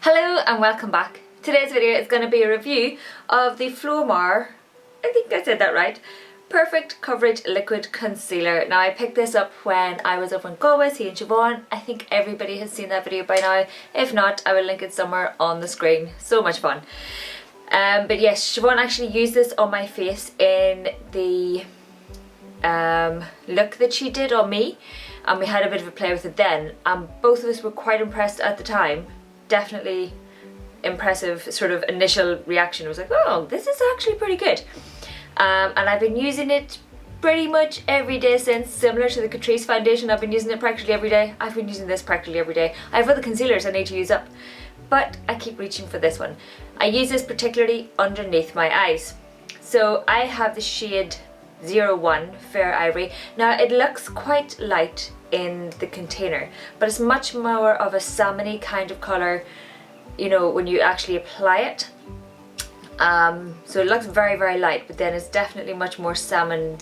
Hello and welcome back. Today's video is going to be a review of the Flormar, I think I said that right, Perfect Coverage Liquid Concealer. Now I picked this up when I was over in Galway seeing Siobhan. I think everybody has seen that video by now. If not, I will link it somewhere on the screen. So much fun. But yes, Siobhan actually used this on my face in the look that she did on me, and we had a bit of a play with it then, and both of us were quite impressed at the time. Definitely impressive sort of initial reaction. It was like, oh, this is actually pretty good. And I've been using it pretty much every day since, similar to the Catrice foundation. I've been using it practically every day. I've been using this practically every day. I have other concealers I need to use up, but I keep reaching for this one. I use this particularly underneath my eyes. So I have the shade 01 Fair Ivory. Now it looks quite light in the container, but it's much more of a salmony kind of colour, you know, when you actually apply it. So it looks very, very light, but then it's definitely much more salmon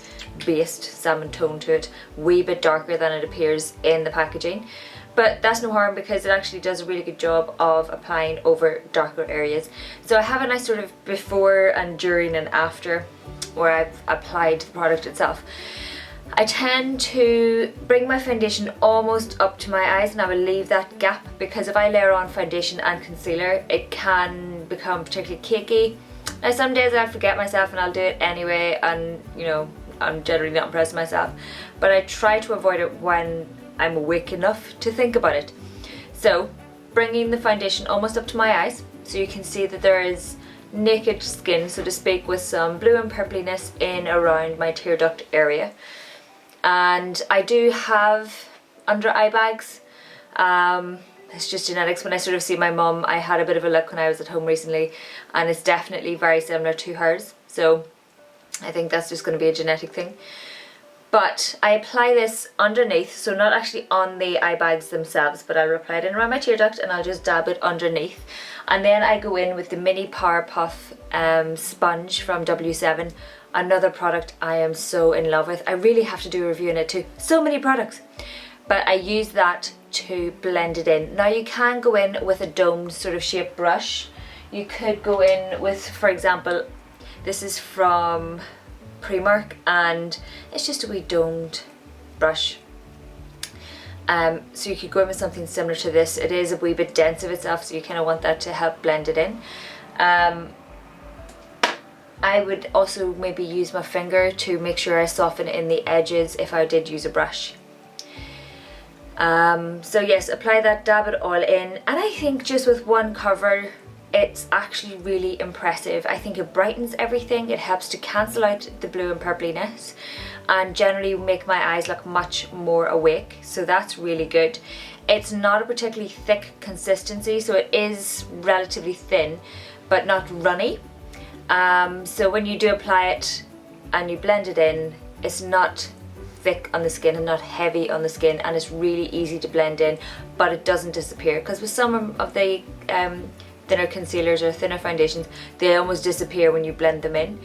based, salmon tone to it, wee bit darker than it appears in the packaging. But that's no harm because it actually does a really good job of applying over darker areas. So I have a nice sort of before and during and after where I've applied the product itself. I tend to bring my foundation almost up to my eyes, and I will leave that gap because if I layer on foundation and concealer, it can become particularly cakey. Now some days I forget myself and I'll do it anyway, and you know, I'm generally not impressed with myself, but I try to avoid it when I'm awake enough to think about it. So bringing the foundation almost up to my eyes so you can see that there is naked skin, so to speak, with some blue and purpliness in around my tear duct area. And I do have under eye bags. It's just genetics. When I sort of see my mum, I had a bit of a look when I was at home recently, and it's definitely very similar to hers. So I think that's just going to be a genetic thing. But I apply this underneath, so not actually on the eye bags themselves, but I'll apply it in around my tear duct and I'll just dab it underneath. And then I go in with the mini Power Puff sponge from W7, another product I am so in love with. I really have to do a review on it too. So many products. But I use that to blend it in. Now you can go in with a domed sort of shaped brush. You could go in with, for example, this is from Primark and it's just a wee domed brush. So you could go in with something similar to this. It is a wee bit dense of itself, so you kind of want that to help blend it in. I would also maybe use my finger to make sure I soften in the edges if I did use a brush. So yes, apply that, dab it all in, and I think just with one cover it's actually really impressive. I think it brightens everything, it helps to cancel out the blue and purpliness and generally make my eyes look much more awake, so that's really good. It's not a particularly thick consistency, so it is relatively thin but not runny. So when you do apply it and you blend it in, it's not thick on the skin and not heavy on the skin, and it's really easy to blend in, but it doesn't disappear, because with some of the thinner concealers or thinner foundations, they almost disappear when you blend them in.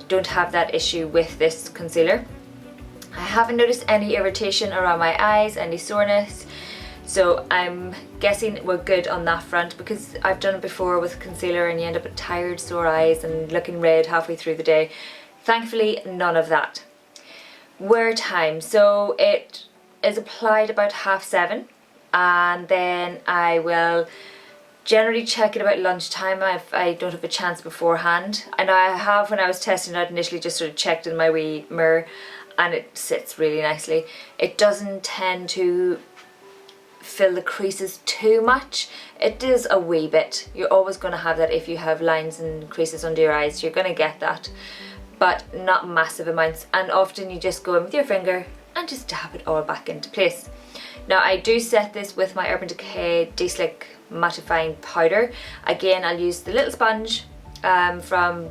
Don't have that issue with this concealer. I haven't noticed any irritation around my eyes, any soreness, so I'm guessing we're good on that front, because I've done it before with concealer and you end up with tired, sore eyes and looking red halfway through the day. Thankfully, none of that. Wear time, so it is applied about 7:30, and then I will generally check it about lunchtime if I don't have a chance beforehand. And I have, when I was testing it out initially, just sort of checked in my wee mirror, and it sits really nicely. It doesn't tend to fill the creases too much. It does a wee bit. You're always going to have that if you have lines and creases under your eyes. You're going to get that, but not massive amounts. And often you just go in with your finger and just dab it all back into place. Now I do set this with my Urban Decay De-Slick mattifying powder. Again, I'll use the little sponge from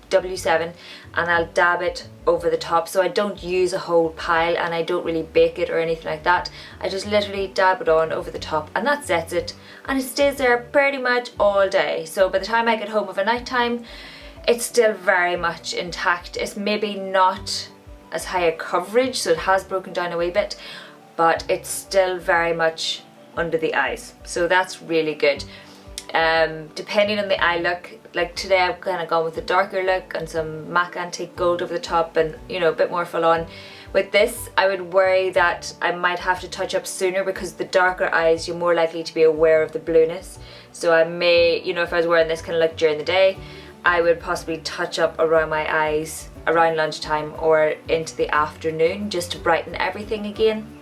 W7 and I'll dab it over the top, so I don't use a whole pile and I don't really bake it or anything like that. I just literally dab it on over the top and that sets it, and it stays there pretty much all day. So by the time I get home of a night time, it's still very much intact. It's maybe not as high a coverage, so it has broken down a wee bit, but it's still very much under the eyes, so that's really good. Depending on the eye look, like today I've kind of gone with a darker look and some MAC Antique Gold over the top and, you know, a bit more full on. With this, I would worry that I might have to touch up sooner because the darker eyes, you're more likely to be aware of the blueness. So I may, you know, if I was wearing this kind of look during the day, I would possibly touch up around my eyes around lunchtime or into the afternoon just to brighten everything again.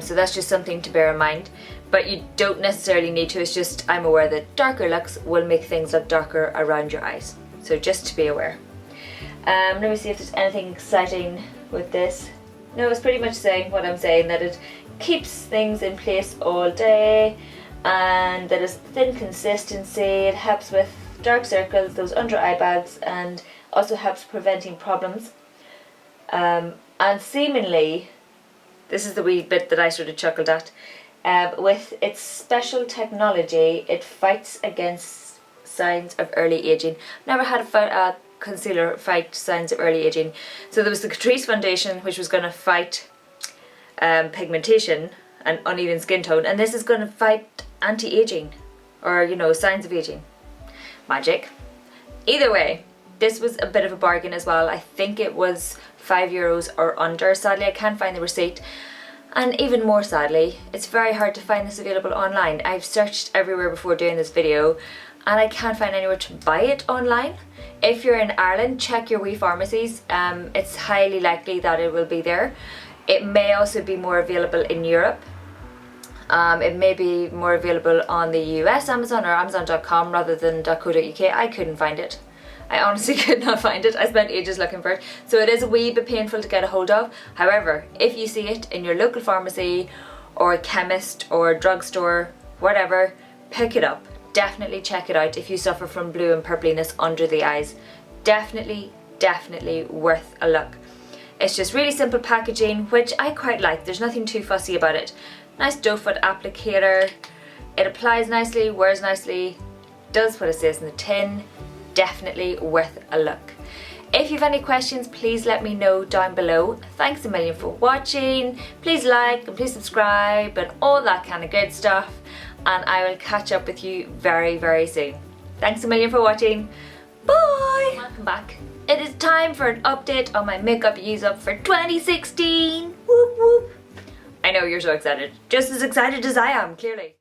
So that's just something to bear in mind. But you don't necessarily need to, it's just I'm aware that darker looks will make things look darker around your eyes. So just to be aware. Let me see if there's anything exciting with this. No, it's pretty much saying what I'm saying, that it keeps things in place all day and that it's thin consistency, it helps with dark circles, those under eye bags, and also helps preventing problems. And seemingly, this is the wee bit that I sort of chuckled at, with its special technology, it fights against signs of early aging. Never had a concealer fight signs of early aging. So there was the Catrice foundation, which was going to fight pigmentation and uneven skin tone, and this is going to fight anti-aging, or, you know, signs of aging. Magic. Either way, this was a bit of a bargain as well. I think it was €5 or under. Sadly, I can't find the receipt. And even more sadly, it's very hard to find this available online. I've searched everywhere before doing this video and I can't find anywhere to buy it online. If you're in Ireland, check your wee pharmacies. It's highly likely that it will be there. It may also be more available in Europe. It may be more available on the US Amazon or Amazon.com rather than .co.uk. I couldn't find it. I honestly could not find it. I spent ages looking for it. So it is a wee bit painful to get a hold of. However, if you see it in your local pharmacy or chemist or drugstore, whatever, pick it up. Definitely check it out if you suffer from blue and purpliness under the eyes. Definitely, definitely worth a look. It's just really simple packaging, which I quite like. There's nothing too fussy about it. Nice doe foot applicator. It applies nicely, wears nicely, does what it says in the tin. Definitely worth a look. If you have any questions, please let me know down below. Thanks a million for watching. Please like and please subscribe and all that kind of good stuff. And I will catch up with you very, very soon. Thanks a million for watching. Bye! Welcome back. It is time for an update on my makeup use up for 2016. Whoop whoop. I know you're so excited. Just as excited as I am, clearly.